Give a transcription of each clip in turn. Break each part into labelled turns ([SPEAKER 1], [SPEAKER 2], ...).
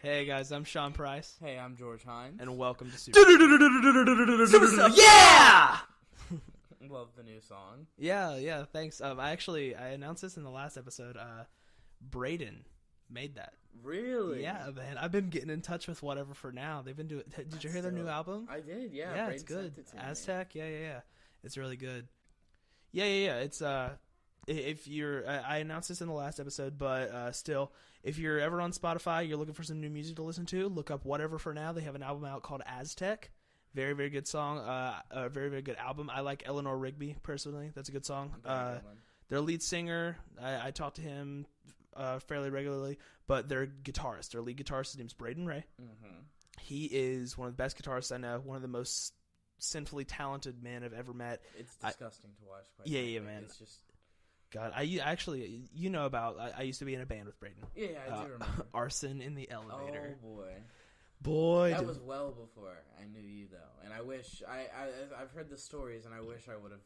[SPEAKER 1] Hey guys, I'm Sean Price.
[SPEAKER 2] Hey, I'm George Hines.
[SPEAKER 1] And welcome to SuperStuff. Yeah!
[SPEAKER 2] Love the new song.
[SPEAKER 1] Yeah, thanks. I announced this in the last episode. Braden made that.
[SPEAKER 2] Really?
[SPEAKER 1] Yeah, man. I've been getting in touch with Whatever for Now. They've been doing. Did you hear their new album?
[SPEAKER 2] I did. Yeah.
[SPEAKER 1] Yeah,
[SPEAKER 2] Braden
[SPEAKER 1] it's good.
[SPEAKER 2] Sent it to
[SPEAKER 1] Aztec.
[SPEAKER 2] me.
[SPEAKER 1] Yeah. It's really good. Yeah. It's if you're, I announced this in the last episode, but still, if you're ever on Spotify, you're looking for some new music to listen to, look up Whatever for Now. They have an album out called Aztec. Very, very good song. A very, very good album. I like Eleanor Rigby, personally. That's a good song. Their lead singer, I talk to him fairly regularly, but their guitarist, their lead guitarist, his name's Braden Ray. Mm-hmm. He is one of the best guitarists I know, one of the most sinfully talented men I've ever met.
[SPEAKER 2] It's disgusting to watch.
[SPEAKER 1] Yeah, man.
[SPEAKER 2] It's just...
[SPEAKER 1] God, I actually, I used to be in a band with Braden.
[SPEAKER 2] Yeah, I do remember.
[SPEAKER 1] Arson in the Elevator.
[SPEAKER 2] Oh,
[SPEAKER 1] boy.
[SPEAKER 2] That was well before I knew you, though. And I wish, I've heard the stories, and I wish I would have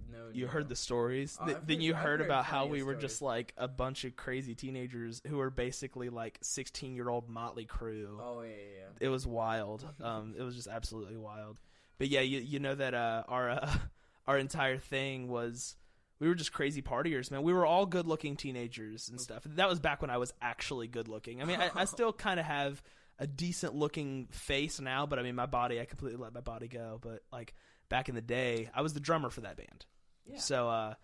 [SPEAKER 2] known you.
[SPEAKER 1] You heard the stories? Then you heard about how we were just like a bunch of crazy teenagers who were basically like 16-year-old Motley Crue.
[SPEAKER 2] Oh, yeah.
[SPEAKER 1] It was wild. It was just absolutely wild. But yeah, you know that our entire thing was... We were just crazy partiers, man. We were all good-looking teenagers and stuff. That was back when I was actually good-looking. I mean, I still kind of have a decent-looking face now, but I mean, I completely let my body go. But like back in the day, I was the drummer for that band. Yeah. So I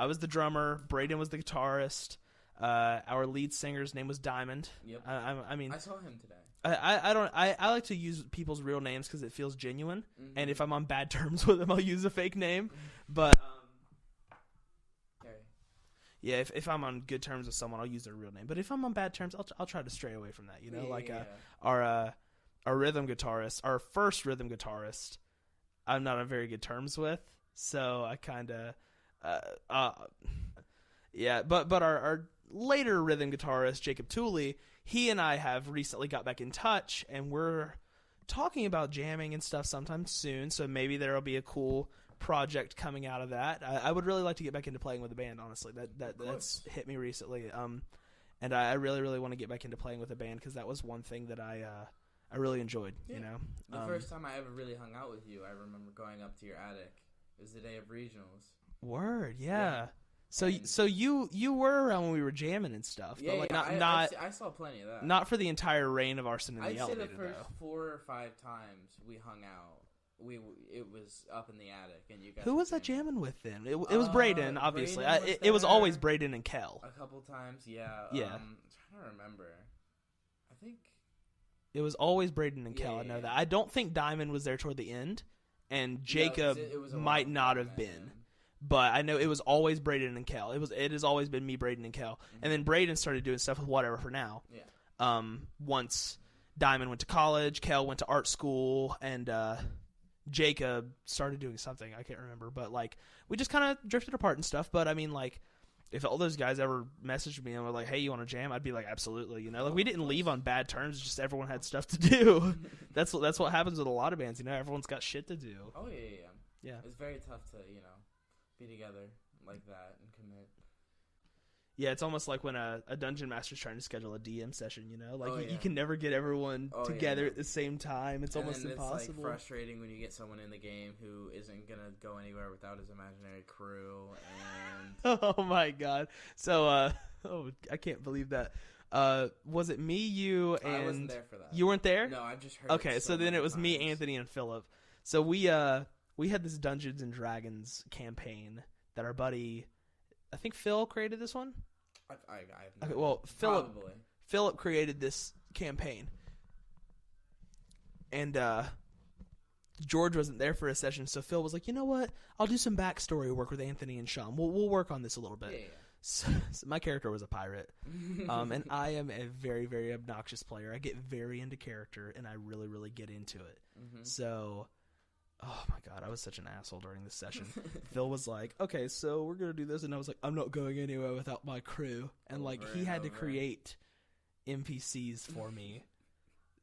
[SPEAKER 1] was the drummer. Braden was the guitarist. Our lead singer's name was Diamond.
[SPEAKER 2] Yep.
[SPEAKER 1] I mean,
[SPEAKER 2] I saw him today.
[SPEAKER 1] I like to use people's real names because it feels genuine. Mm-hmm. And if I'm on bad terms with them, I'll use a fake name. But yeah, if I'm on good terms with someone, I'll use their real name. But if I'm on bad terms, I'll try to stray away from that. You know, our rhythm guitarist, our first rhythm guitarist, I'm not on very good terms with. So I kind of, yeah. But our later rhythm guitarist, Jacob Tooley, he and I have recently got back in touch, and we're talking about jamming and stuff sometime soon. So maybe there'll be a cool project coming out of that. I would really like to get back into playing with a band, honestly. That's hit me recently. And I really, really want to get back into playing with a band because that was one thing that I really enjoyed, you know.
[SPEAKER 2] The first time I ever really hung out with you, I remember going up to your attic. It was the day of regionals.
[SPEAKER 1] Word, yeah. So you were around when we were jamming and stuff,
[SPEAKER 2] yeah,
[SPEAKER 1] but like
[SPEAKER 2] I saw plenty of that.
[SPEAKER 1] Not for the entire reign of Arson in the Elevator.
[SPEAKER 2] I'd say the first 4 or 5 times we hung out, it was up in the attic, and you guys.
[SPEAKER 1] Who was that jamming with then? It was Braden, obviously. It was always Braden and Kel.
[SPEAKER 2] A couple times, yeah.
[SPEAKER 1] Yeah.
[SPEAKER 2] I'm trying to remember. I think
[SPEAKER 1] it was always Braden and Kel. I know that. I don't think Diamond was there toward the end, and Jacob might not have been. But I know it was always Braden and Kel. It has always been me, Braden, and Kel. Mm-hmm. And then Braden started doing stuff with Whatever for Now. Yeah. Once Diamond went to college, Kel went to art school, and Jacob started doing something. I can't remember. But like we just kind of drifted apart and stuff. But I mean, like if all those guys ever messaged me and were like, "Hey, you want to jam?" I'd be like, "Absolutely." You know, like we didn't leave on bad terms. Just everyone had stuff to do. That's what happens with a lot of bands. You know, everyone's got shit to do.
[SPEAKER 2] Oh yeah. It's very tough to be together like that and commit.
[SPEAKER 1] Yeah, it's almost like when a dungeon master's trying to schedule a DM session, you know? Like, you can never get everyone together at the same time. It's almost impossible. It's, like,
[SPEAKER 2] frustrating when you get someone in the game who isn't going to go anywhere without his imaginary crew. And
[SPEAKER 1] oh, my God. So, I can't believe that. Was it me, you, and...
[SPEAKER 2] I wasn't there for that.
[SPEAKER 1] You weren't there?
[SPEAKER 2] No, I've just heard
[SPEAKER 1] Okay, so then it was me, Anthony, and Philip. So we had this Dungeons and Dragons campaign that our buddy... I think Phil created this one.
[SPEAKER 2] I have no
[SPEAKER 1] okay, well, Philip created this campaign, and George wasn't there for a session, so Phil was like, "You know what? I'll do some backstory work with Anthony and Sean. We'll work on this a little bit."
[SPEAKER 2] Yeah.
[SPEAKER 1] So my character was a pirate, and I am a very, very obnoxious player. I get very into character, and I really, really get into it. Mm-hmm. So. Oh my God, I was such an asshole during this session. Phil was like, "Okay, so we're gonna do this," and I was like, "I'm not going anywhere without my crew." And like he had to create NPCs for me.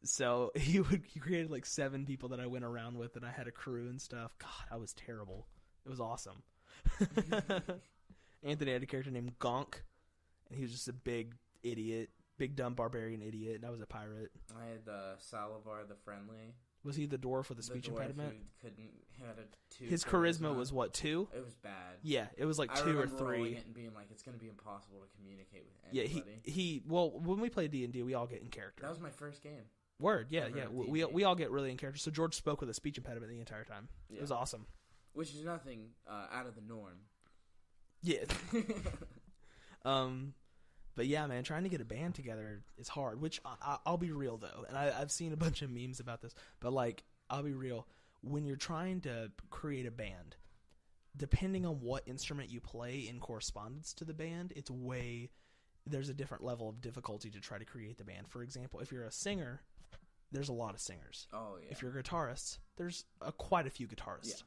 [SPEAKER 1] So he created like 7 people that I went around with, and I had a crew and stuff. God, I was terrible. It was awesome. Anthony had a character named Gonk, and he was just a big idiot big dumb barbarian idiot, and I was a pirate.
[SPEAKER 2] I had Salivar the Friendly.
[SPEAKER 1] Was he the dwarf with the speech impediment?
[SPEAKER 2] He had a 2.
[SPEAKER 1] His charisma was what, 2?
[SPEAKER 2] It was bad.
[SPEAKER 1] Yeah, it was like 2 or 3.
[SPEAKER 2] Rolling it and being like, it's going to be impossible to communicate with anybody.
[SPEAKER 1] Yeah, well, when we played D&D, we all get in character.
[SPEAKER 2] That was my first game.
[SPEAKER 1] Word, yeah. We all get really in character. So George spoke with a speech impediment the entire time. Yeah. It was awesome.
[SPEAKER 2] Which is nothing out of the norm.
[SPEAKER 1] Yeah. But yeah, man, trying to get a band together is hard, which I'll be real, though. And I've seen a bunch of memes about this. But, like, I'll be real. When you're trying to create a band, depending on what instrument you play in correspondence to the band, there's a different level of difficulty to try to create the band. For example, if you're a singer, there's a lot of singers.
[SPEAKER 2] Oh, yeah.
[SPEAKER 1] If you're a guitarist, there's quite a few guitarists. Yeah.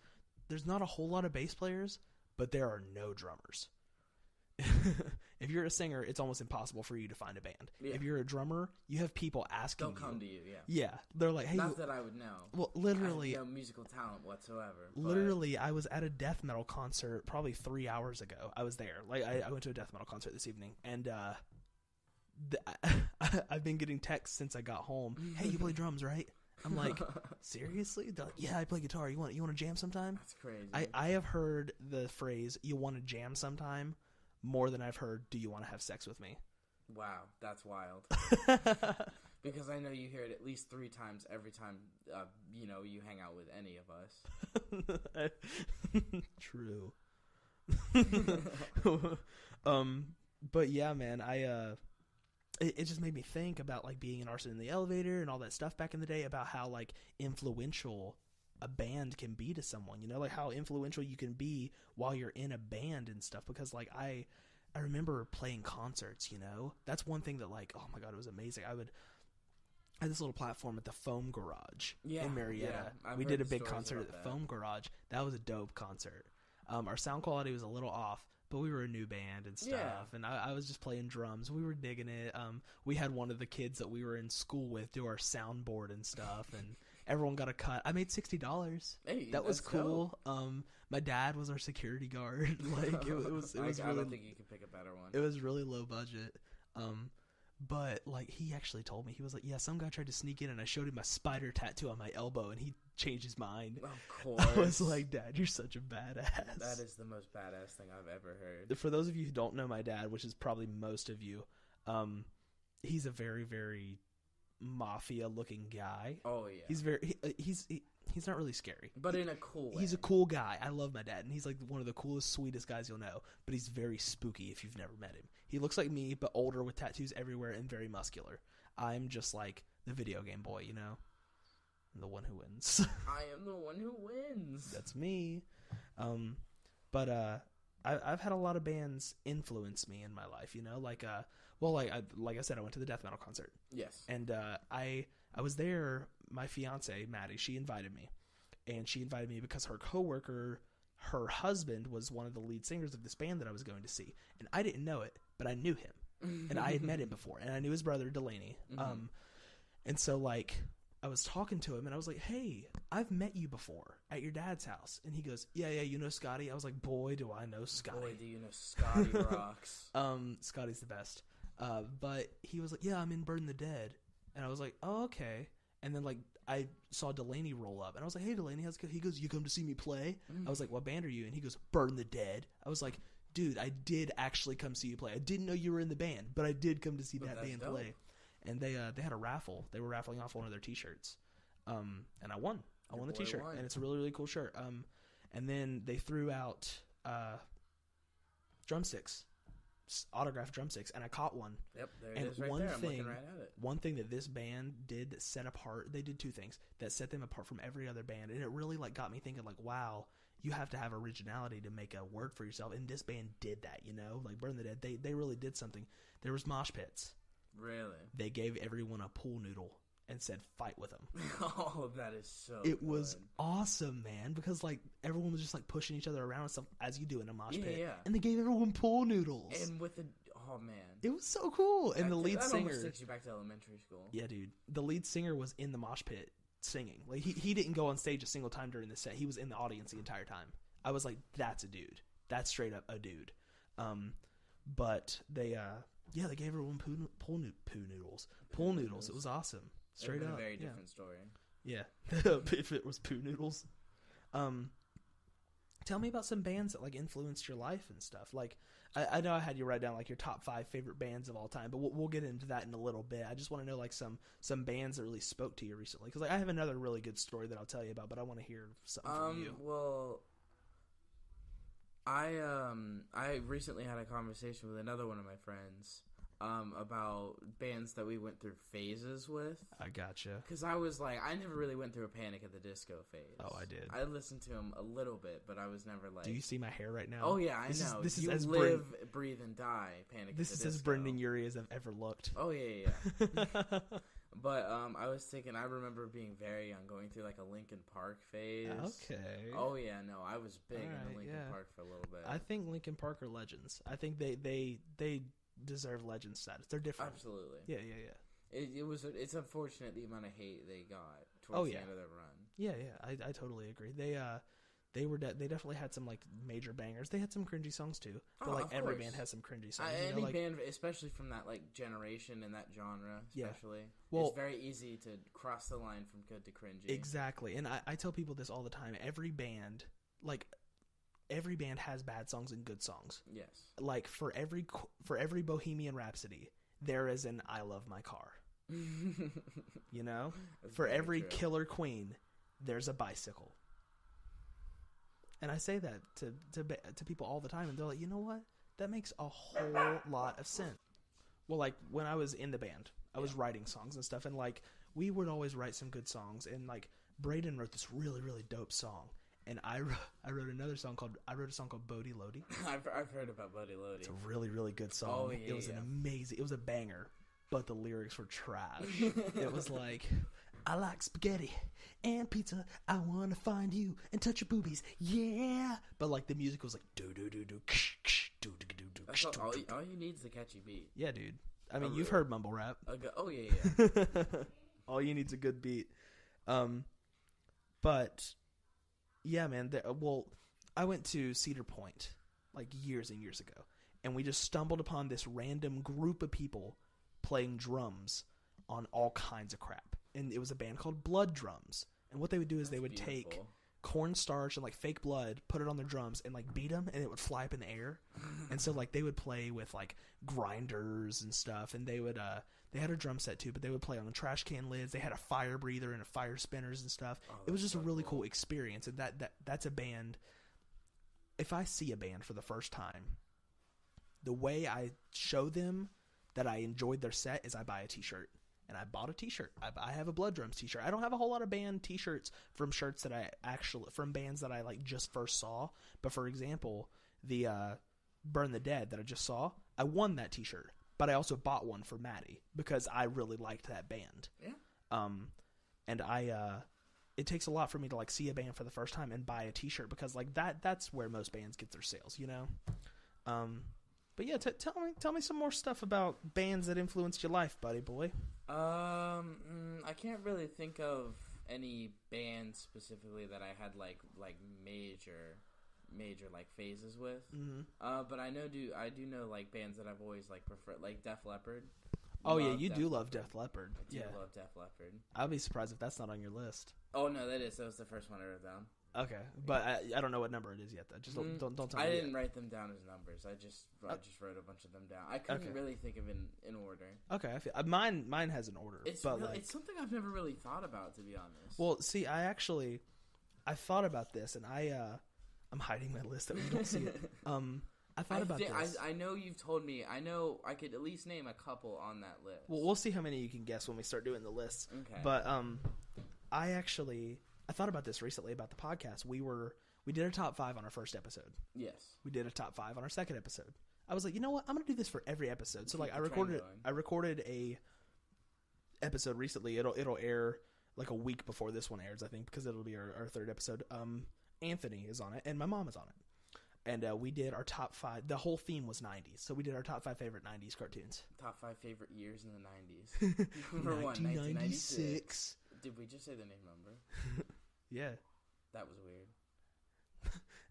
[SPEAKER 1] There's not a whole lot of bass players, but there are no drummers. If you're a singer, it's almost impossible for you to find a band. Yeah. If you're a drummer, you have people asking
[SPEAKER 2] They'll come to you, yeah.
[SPEAKER 1] Yeah. They're like, hey.
[SPEAKER 2] Not that I would know.
[SPEAKER 1] Well, literally.
[SPEAKER 2] I have no musical talent whatsoever.
[SPEAKER 1] Literally, I was at a death metal concert probably 3 hours ago. I was there. Like, I went to a death metal concert this evening, and I've been getting texts since I got home. Hey, you play drums, right? I'm like, seriously? They're like, yeah, I play guitar. You want to jam sometime?
[SPEAKER 2] That's crazy.
[SPEAKER 1] I have heard the phrase, you want to jam sometime, more than I've heard, do you want to have sex with me?
[SPEAKER 2] Wow, that's wild. Because I know you hear it at least 3 times every time, you hang out with any of us.
[SPEAKER 1] True. But yeah, man, it just made me think about, like, being an arson in the elevator and all that stuff back in the day, about how, like, influential a band can be to someone, like how influential you can be while you're in a band and stuff. Because, like, I remember playing concerts, that's one thing that, like, oh my God, it was amazing. I had this little platform at the Foam Garage in Marietta.
[SPEAKER 2] Yeah,
[SPEAKER 1] we did a big concert at the Foam Garage. That was a dope concert. Our sound quality was a little off, but we were a new band and stuff, and I was just playing drums. We were digging it. We had one of the kids that we were in school with do our soundboard and stuff, and everyone got a cut. I made $60.
[SPEAKER 2] Hey,
[SPEAKER 1] that was cool. My dad was our security guard. Like, it was
[SPEAKER 2] I
[SPEAKER 1] really,
[SPEAKER 2] don't think you could pick a better one.
[SPEAKER 1] It was really low budget. But, like, he actually told me, he was like, yeah, some guy tried to sneak in, and I showed him a spider tattoo on my elbow, and he changed his mind.
[SPEAKER 2] Of course.
[SPEAKER 1] I was like, Dad, you're such a badass.
[SPEAKER 2] That is the most badass thing I've ever heard.
[SPEAKER 1] For those of you who don't know my dad, which is probably most of you, he's a very, very mafia-looking guy.
[SPEAKER 2] Oh, yeah.
[SPEAKER 1] He's not really scary.
[SPEAKER 2] But in a cool way.
[SPEAKER 1] He's a cool guy. I love my dad, and he's, like, one of the coolest, sweetest guys you'll know, but he's very spooky if you've never met him. He looks like me, but older with tattoos everywhere and very muscular. I'm just like the video game boy, I'm the one who wins.
[SPEAKER 2] I am the one who wins.
[SPEAKER 1] That's me. But I've had a lot of bands influence me in my life, like I said, I went to the death metal concert.
[SPEAKER 2] Yes.
[SPEAKER 1] And I was there. My fiance Maddie, she invited me, and she invited me because her coworker, her husband, was one of the lead singers of this band that I was going to see, and I didn't know it, but I knew him, and I had met him before, and I knew his brother Delaney. Mm-hmm. And so, like, I was talking to him, and I was like, "Hey, I've met you before at your dad's house," and he goes, "Yeah, you know Scotty." I was like, "Boy, do I know Scotty!
[SPEAKER 2] Boy, do you know Scotty rocks!"
[SPEAKER 1] Scotty's the best. But he was like, "Yeah, I'm in Burn the Dead," and I was like, "Oh, okay." And then, like, I saw Delaney roll up, and I was like, "Hey, Delaney, how's it going?" He goes, "You come to see me play?" I was like, "What band are you?" And he goes, "Burn the Dead." I was like, "Dude, I did actually come see you play. I didn't know you were in the band, but I did come to see that band play." And they had a raffle. They were raffling off one of their T-shirts, and I won. I won the T-shirt, and it's a really, really cool shirt. And then they threw out drumsticks. Autographed drumsticks, and I caught one.
[SPEAKER 2] Yep, there it is right there. I'm looking right at it.
[SPEAKER 1] One thing that this band did that set apart, they did 2 things that set them apart from every other band, and it really, like, got me thinking, like, wow, you have to have originality to make a word for yourself, and this band did that, like Burn the Dead, they really did something. There was mosh pits.
[SPEAKER 2] Really?
[SPEAKER 1] They gave everyone a pool noodle and said, "Fight with them."
[SPEAKER 2] Oh, that is so
[SPEAKER 1] It was awesome, man, because, like, everyone was just, like, pushing each other around and stuff, as you do in a mosh pit.
[SPEAKER 2] Yeah.
[SPEAKER 1] And they gave everyone pool noodles.
[SPEAKER 2] And with the... Oh, man.
[SPEAKER 1] It was so cool. And the lead singer...
[SPEAKER 2] That almost takes you back to elementary school.
[SPEAKER 1] Yeah, dude. The lead singer was in the mosh pit singing. Like, he didn't go on stage a single time during the set. He was in the audience the entire time. I was like, that's a dude. That's straight up a dude. But they Yeah, they gave her one pool noodles. It was awesome. Straight up.
[SPEAKER 2] A very different story.
[SPEAKER 1] Yeah. If it was poo noodles. Tell me about some bands that like influenced your life and stuff. Like, I know I had you write down like your top 5 favorite bands of all time, but we'll get into that in a little bit. I just want to know like some bands that really spoke to you recently, because like I have another really good story that I'll tell you about, but I want to hear something from you.
[SPEAKER 2] Well, I recently had a conversation with another one of my friends about bands that we went through phases with.
[SPEAKER 1] I gotcha.
[SPEAKER 2] Because I was like, I never really went through a Panic at the Disco phase.
[SPEAKER 1] Oh, I did.
[SPEAKER 2] I listened to them a little bit, but I was never like...
[SPEAKER 1] Do you see my hair right now?
[SPEAKER 2] Oh, yeah, I know.
[SPEAKER 1] This is
[SPEAKER 2] you
[SPEAKER 1] as
[SPEAKER 2] live, breathe, and die, Panic at the
[SPEAKER 1] This
[SPEAKER 2] Disco.
[SPEAKER 1] is as Brendan Urie as I've ever looked.
[SPEAKER 2] Oh, yeah. But I was thinking, I remember being very young, going through like a Linkin Park phase.
[SPEAKER 1] Okay.
[SPEAKER 2] Oh, yeah, no, I was big
[SPEAKER 1] Right,
[SPEAKER 2] into Linkin Park for a little bit.
[SPEAKER 1] I think Linkin Park are legends. I think they deserve legend status. They're different.
[SPEAKER 2] Absolutely.
[SPEAKER 1] Yeah.
[SPEAKER 2] It's unfortunate the amount of hate they got towards the end of their run.
[SPEAKER 1] Yeah. I totally agree. They definitely had some like major bangers. They had some cringy songs too. But like every band has some cringy songs.
[SPEAKER 2] Any band, especially from that like generation and that genre, especially.
[SPEAKER 1] Well,
[SPEAKER 2] it's very easy to cross the line from good to cringy.
[SPEAKER 1] Exactly. And I tell people this all the time. Every band has bad songs and good songs.
[SPEAKER 2] Yes.
[SPEAKER 1] Like for every Bohemian Rhapsody, there is an I Love My Car. You know? For every Killer Queen, there's a bicycle. And I say that to people all the time, and they're like, you know what? That makes a whole lot of sense. Well, like when I was in the band, I was writing songs and stuff, and like we would always write some good songs, and like Braden wrote this really, really dope song. And I wrote a song called Bodie Lodi.
[SPEAKER 2] I've heard about Bodie Lodi.
[SPEAKER 1] It's a really, really good song.
[SPEAKER 2] Oh, yeah,
[SPEAKER 1] it was it was a banger, but the lyrics were trash. It was like, I like spaghetti and pizza. I want to find you and touch your boobies. Yeah. But like the music was like do do do do do do do do.
[SPEAKER 2] All you need is the catchy beat.
[SPEAKER 1] Yeah, dude. I mean, you've heard mumble rap.
[SPEAKER 2] Oh yeah.
[SPEAKER 1] All you need is a good beat. But yeah, man. I went to Cedar Point like years and years ago, and we just stumbled upon this random group of people playing drums on all kinds of crap. And it was a band called Blood Drums. And what they would do is they would take cornstarch and like fake blood, put it on their drums, and like beat them, and it would fly up in the air. And so like they would play with like grinders and stuff, and they would they had a drum set too, but they would play on the trash can lids. They had a fire breather and a fire spinners and stuff. It was just a really cool experience. And that's a band. If I see a band for the first time, the way I show them that I enjoyed their set is I buy a t-shirt. And I bought a t-shirt. I have a Blood Drums t-shirt. I don't have a whole lot of band t-shirts from from bands that I like just first saw. But for example, the Burn the Dead that I just saw, I won that t-shirt. But I also bought one for Maddie because I really liked that band.
[SPEAKER 2] Yeah.
[SPEAKER 1] And it takes a lot for me to like see a band for the first time and buy a t-shirt, because like that's where most bands get their sales, you know? But yeah, tell me some more stuff about bands that influenced your life, buddy boy.
[SPEAKER 2] I can't really think of any bands specifically that I had like major like phases with. Mm-hmm. But I do know like bands that I've always like preferred, like Def Leppard.
[SPEAKER 1] Oh yeah, you do love Def Leppard.
[SPEAKER 2] I do love Def Leppard.
[SPEAKER 1] I'd be surprised if that's not on your list.
[SPEAKER 2] Oh no, that was the first one I wrote down.
[SPEAKER 1] Okay, but I don't know what number it is yet. Though. Just don't tell me.
[SPEAKER 2] I didn't write them down as numbers. I just wrote a bunch of them down. I couldn't really think of in order. Okay,
[SPEAKER 1] mine has an order.
[SPEAKER 2] It's something I've never really thought about, to be honest.
[SPEAKER 1] Well, see, I thought about this, and I'm hiding my list that we don't see it. I thought about this.
[SPEAKER 2] I know you've told me. I know I could at least name a couple on that list.
[SPEAKER 1] Well, we'll see how many you can guess when we start doing the lists.
[SPEAKER 2] Okay.
[SPEAKER 1] But I thought about this recently about the podcast. We did a top 5 on our first episode.
[SPEAKER 2] Yes.
[SPEAKER 1] We did a top 5 on our second episode. I was like, you know what? I'm going to do this for every episode. So like I recorded a episode recently. It'll air like a week before this one airs, I think, because it'll be our third episode. Anthony is on it, and my mom is on it. And we did our top 5. The whole theme was 90s. So we did our top 5 favorite 90s cartoons.
[SPEAKER 2] Top 5 favorite years in the 90s. Number 1, 1996. Did we just say the name number?
[SPEAKER 1] Yeah.
[SPEAKER 2] That was weird.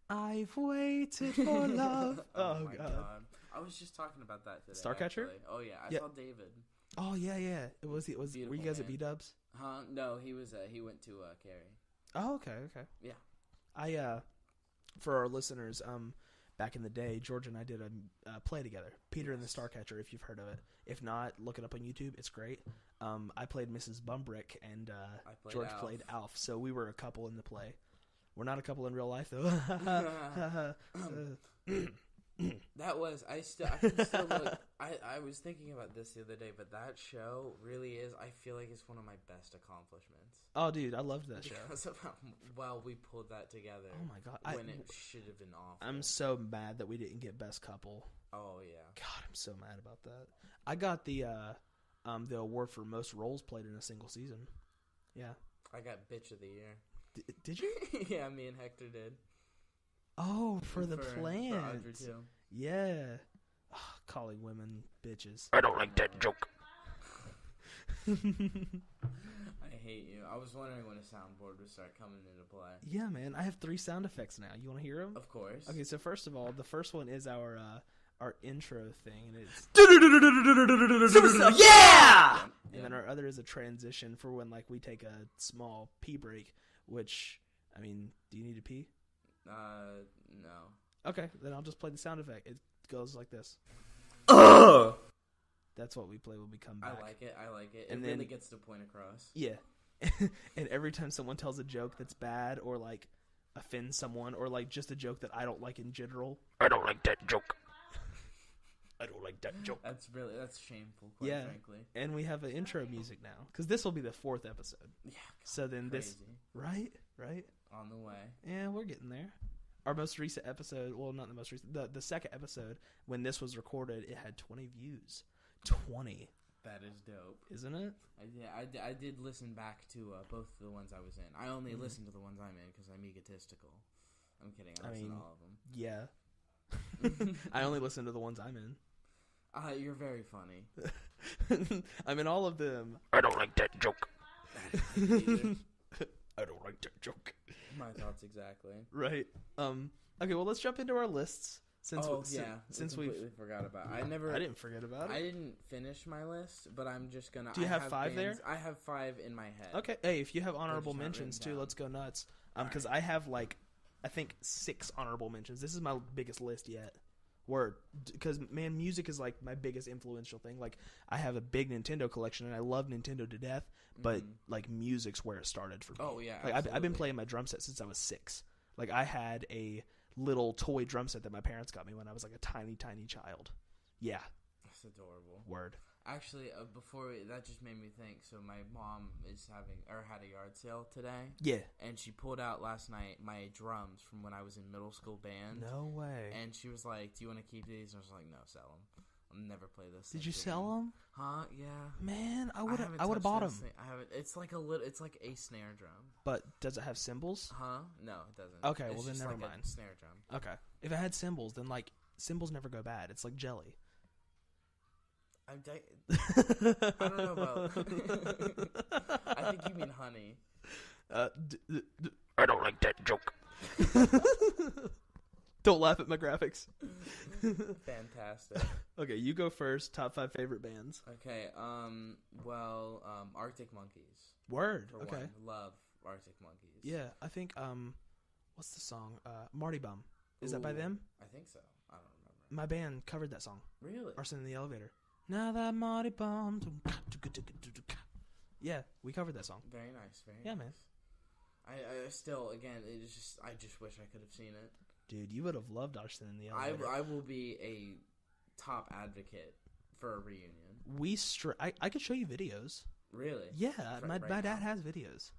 [SPEAKER 1] I've waited for love. Oh, my God.
[SPEAKER 2] I was just talking about that today.
[SPEAKER 1] Starcatcher?
[SPEAKER 2] Actually. Oh yeah, I saw David.
[SPEAKER 1] Oh yeah. It was.
[SPEAKER 2] Beautiful
[SPEAKER 1] Were you guys
[SPEAKER 2] man.
[SPEAKER 1] at B-Dubs?
[SPEAKER 2] Huh? No, he was. He went to Cary.
[SPEAKER 1] Oh, okay.
[SPEAKER 2] Yeah.
[SPEAKER 1] I for our listeners, back in the day, George and I did a play together, Peter and the Starcatcher, if you've heard of it. If not, look it up on YouTube. It's great. I played Mrs. Bumbrick, and George played Alf. So we were a couple in the play. We're not a couple in real life, though.
[SPEAKER 2] That was I can still look. I was thinking about this the other day, but that show really is. I feel like it's one of my best accomplishments.
[SPEAKER 1] Oh, dude, I loved that show.
[SPEAKER 2] Because of how well we pulled that together.
[SPEAKER 1] Oh my god,
[SPEAKER 2] when it should have been awful.
[SPEAKER 1] I'm so mad that we didn't get best couple.
[SPEAKER 2] Oh yeah.
[SPEAKER 1] God, I'm so mad about that. I got the award for most roles played in a single season. Yeah.
[SPEAKER 2] I got bitch of the year.
[SPEAKER 1] Did you?
[SPEAKER 2] Yeah, me and Hector did.
[SPEAKER 1] Oh, for the plant.
[SPEAKER 2] For Audrey too.
[SPEAKER 1] Yeah. Oh, calling women bitches.
[SPEAKER 3] I don't like that joke.
[SPEAKER 2] I hate you. I was wondering when a soundboard would start coming into play.
[SPEAKER 1] Yeah, man. I have 3 sound effects now. You want to hear them?
[SPEAKER 2] Of course.
[SPEAKER 1] Okay, so first of all, the first one is our intro thing, and it's
[SPEAKER 3] SuperStuff, yeah!
[SPEAKER 1] And then our other is a transition for when like we take a small pee break, which, I mean, do you need to pee?
[SPEAKER 2] No.
[SPEAKER 1] Okay, then I'll just play the sound effect. It goes like this.
[SPEAKER 3] Ugh!
[SPEAKER 1] That's what we play when we come back.
[SPEAKER 2] I like it.
[SPEAKER 1] And
[SPEAKER 2] it
[SPEAKER 1] then,
[SPEAKER 2] really gets the point across.
[SPEAKER 1] Yeah. And every time someone tells a joke that's bad or like offends someone or like just a joke that I don't like in general.
[SPEAKER 3] I don't like that joke. I don't like that joke.
[SPEAKER 2] That's shameful, quite frankly.
[SPEAKER 1] And we have an intro music now because this will be the 4th episode.
[SPEAKER 2] Yeah.
[SPEAKER 1] So then
[SPEAKER 2] crazy.
[SPEAKER 1] Right?
[SPEAKER 2] On the way.
[SPEAKER 1] Yeah, we're getting there. Our most recent episode, well, not the most recent, the second episode, when this was recorded, it had 20 views. 20.
[SPEAKER 2] That is dope.
[SPEAKER 1] Isn't it?
[SPEAKER 2] I did listen back to both the ones I was in. I only listened to the ones I'm in because I'm egotistical. I'm kidding. I listen to all of them.
[SPEAKER 1] Yeah. I only listen to the ones I'm in.
[SPEAKER 2] You're very funny.
[SPEAKER 1] I'm in all of them.
[SPEAKER 3] I don't like that joke.
[SPEAKER 1] I don't like that joke.
[SPEAKER 2] My thoughts exactly.
[SPEAKER 1] Right. Okay, well, let's jump into our lists. Since we
[SPEAKER 2] completely forgot about it. I
[SPEAKER 1] didn't forget about it.
[SPEAKER 2] I didn't finish my list, but I'm just gonna.
[SPEAKER 1] Do you have 5 there?
[SPEAKER 2] I have 5 in my head.
[SPEAKER 1] Okay. Hey, if you have honorable mentions too, let's go nuts. Because I have like, I think 6 honorable mentions. This is my biggest list yet. Word. Because man, music is like my biggest influential thing. Like I have a big Nintendo collection and I love Nintendo to death, but like music's where it started for me.
[SPEAKER 2] Oh yeah.
[SPEAKER 1] Like I've been playing my drum set since I was 6. Like I had a little toy drum set that my parents got me when I was like a tiny child. Yeah.
[SPEAKER 2] That's adorable.
[SPEAKER 1] Word.
[SPEAKER 2] Actually, that just made me think. So my mom had a yard sale today.
[SPEAKER 1] Yeah.
[SPEAKER 2] And she pulled out last night my drums from when I was in middle school band.
[SPEAKER 1] No way.
[SPEAKER 2] And she was like, "Do you want to keep these?" And I was like, "No, sell them. I'll never play this."
[SPEAKER 1] Did you sell them?
[SPEAKER 2] Huh? Yeah.
[SPEAKER 1] Man, I would have bought them.
[SPEAKER 2] I haven't. It's like a snare drum.
[SPEAKER 1] But does it have cymbals?
[SPEAKER 2] Huh? No, it doesn't.
[SPEAKER 1] Okay,
[SPEAKER 2] it's
[SPEAKER 1] well then
[SPEAKER 2] just
[SPEAKER 1] never
[SPEAKER 2] like
[SPEAKER 1] mind.
[SPEAKER 2] A snare drum.
[SPEAKER 1] Okay. If it had cymbals, then like cymbals never go bad. It's like jelly.
[SPEAKER 2] I don't know about. I think you mean honey.
[SPEAKER 3] I don't like that joke.
[SPEAKER 1] Don't laugh at my graphics.
[SPEAKER 2] Fantastic.
[SPEAKER 1] Okay, you go first. Top 5 favorite bands.
[SPEAKER 2] Okay. Arctic Monkeys.
[SPEAKER 1] Word. Okay.
[SPEAKER 2] One. Love Arctic Monkeys.
[SPEAKER 1] Yeah, I think. What's the song? Marty Bum. Is that by them?
[SPEAKER 2] I think so. I don't remember.
[SPEAKER 1] My band covered that song.
[SPEAKER 2] Really?
[SPEAKER 1] Arson in the Elevator. Now that Marty Bum. Yeah, we covered that song.
[SPEAKER 2] Very nice. Very nice.
[SPEAKER 1] Yeah, man.
[SPEAKER 2] I still, again, I just wish I could have seen it.
[SPEAKER 1] Dude, you would have loved Arson in the Elevator.
[SPEAKER 2] I will be a top advocate for a reunion.
[SPEAKER 1] I could show you videos.
[SPEAKER 2] Really?
[SPEAKER 1] Yeah, my dad has videos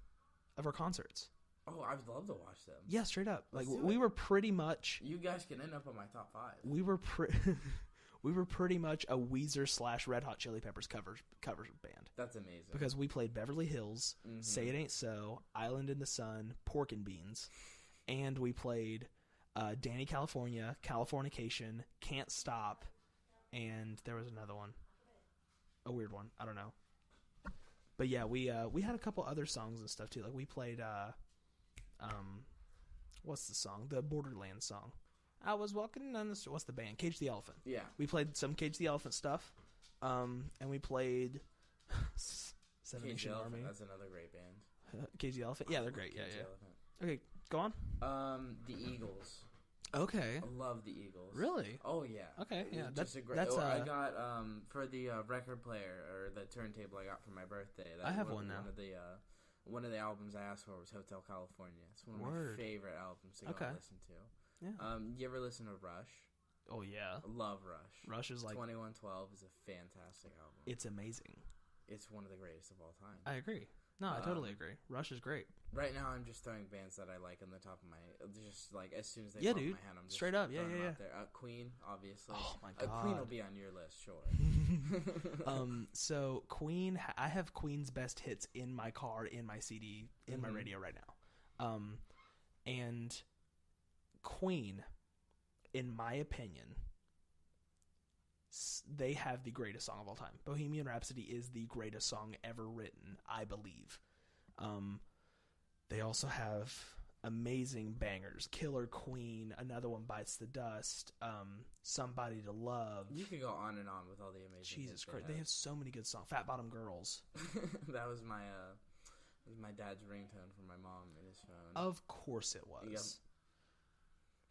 [SPEAKER 1] of our concerts.
[SPEAKER 2] Oh, I would love to watch them.
[SPEAKER 1] Yeah, straight up.
[SPEAKER 2] Let's
[SPEAKER 1] like we were pretty much.
[SPEAKER 2] You guys can end up on my top 5.
[SPEAKER 1] We were pretty much a Weezer / Red Hot Chili Peppers cover band.
[SPEAKER 2] That's amazing.
[SPEAKER 1] Because we played Beverly Hills, Say It Ain't So, Island in the Sun, Pork and Beans, and we played Danny California, Californication, Can't Stop, and there was another one, a weird one. I don't know. But yeah, we had a couple other songs and stuff too. Like we played what's the song? The Borderlands song. I was walking down the street. What's the band? Cage the Elephant.
[SPEAKER 2] Yeah.
[SPEAKER 1] We played some Cage the Elephant stuff, and we played Seven
[SPEAKER 2] Cage
[SPEAKER 1] Nation
[SPEAKER 2] the
[SPEAKER 1] Army.
[SPEAKER 2] Elephant, that's another great band.
[SPEAKER 1] Cage the Elephant. Yeah, they're great.
[SPEAKER 2] Cage
[SPEAKER 1] Yeah,
[SPEAKER 2] the
[SPEAKER 1] yeah.
[SPEAKER 2] Elephant.
[SPEAKER 1] Okay, go on.
[SPEAKER 2] The Eagles.
[SPEAKER 1] Okay.
[SPEAKER 2] I love the Eagles.
[SPEAKER 1] Really?
[SPEAKER 2] Oh yeah.
[SPEAKER 1] Okay. Yeah.
[SPEAKER 2] That's a great. I got for the record player or the turntable I got for my birthday.
[SPEAKER 1] I have one now.
[SPEAKER 2] One of the albums I asked for was Hotel California. It's one of my favorite albums to go and listen to.
[SPEAKER 1] Yeah.
[SPEAKER 2] You ever listen to Rush?
[SPEAKER 1] Oh yeah.
[SPEAKER 2] I love Rush.
[SPEAKER 1] Rush is like
[SPEAKER 2] 2112 is a fantastic album.
[SPEAKER 1] It's amazing.
[SPEAKER 2] It's one of the greatest of all time.
[SPEAKER 1] I agree. No, I totally agree. Rush is great.
[SPEAKER 2] Right now, I'm just throwing bands that I like on the top of my, just like as soon as they pop
[SPEAKER 1] dude.
[SPEAKER 2] my head, I'm just
[SPEAKER 1] straight up,
[SPEAKER 2] throwing them out there. Queen, obviously.
[SPEAKER 1] Oh my god,
[SPEAKER 2] Queen will be on your list, sure.
[SPEAKER 1] So Queen, I have Queen's best hits in my car, in my CD, in my radio right now. And Queen, in my opinion, they have the greatest song of all time. Bohemian Rhapsody is the greatest song ever written, I believe. They also have amazing bangers. Killer Queen, Another One Bites the Dust, Somebody to Love.
[SPEAKER 2] You could go on and on with all the amazing
[SPEAKER 1] Jesus Christ, they have so many good songs. Fat Bottom Girls.
[SPEAKER 2] That was my dad's ringtone for my mom in his phone.
[SPEAKER 1] Of course it was.
[SPEAKER 2] Yep.